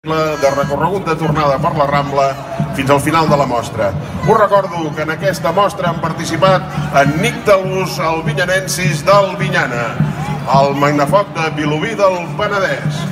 de recorregut de tornada per la Rambla fins al final de la mostra. Us recordo que en aquesta mostra han participat en Nictalús, el Vinyanensis del Vinyana, el Magnafoc de Vilobí del Penedès.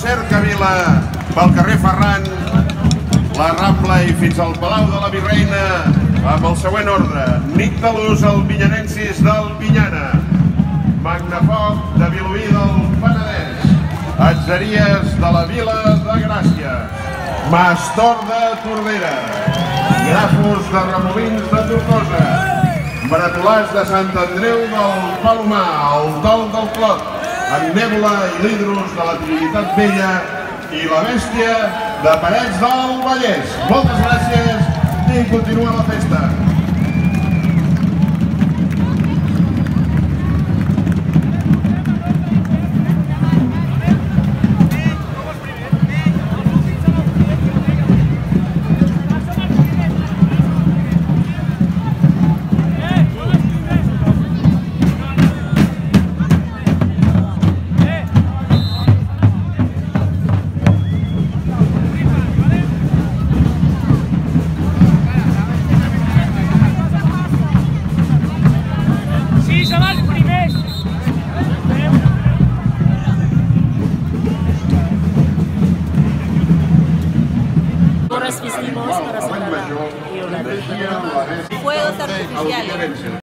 Cercavila pel carrer Ferran, la Rambla i fins al Palau de la Virreina amb el següent ordre: Nictalús, el Vinyanensis del Vinyana, Magnafoc de Vilobí del Penedès, Atzeries de la Vila de Gràcia, Mastor de Tordera, Grafos de Remolins de Tortosa, Bretolars de Sant Andreu del Palomar, el Dol del Clot, en Nèbola i l'Hidros de la Trinitat Vella i la Bèstia de Parets del Vallès. Moltes gràcies i continua la festa. Hicimos para celebrar fuegos artificiales.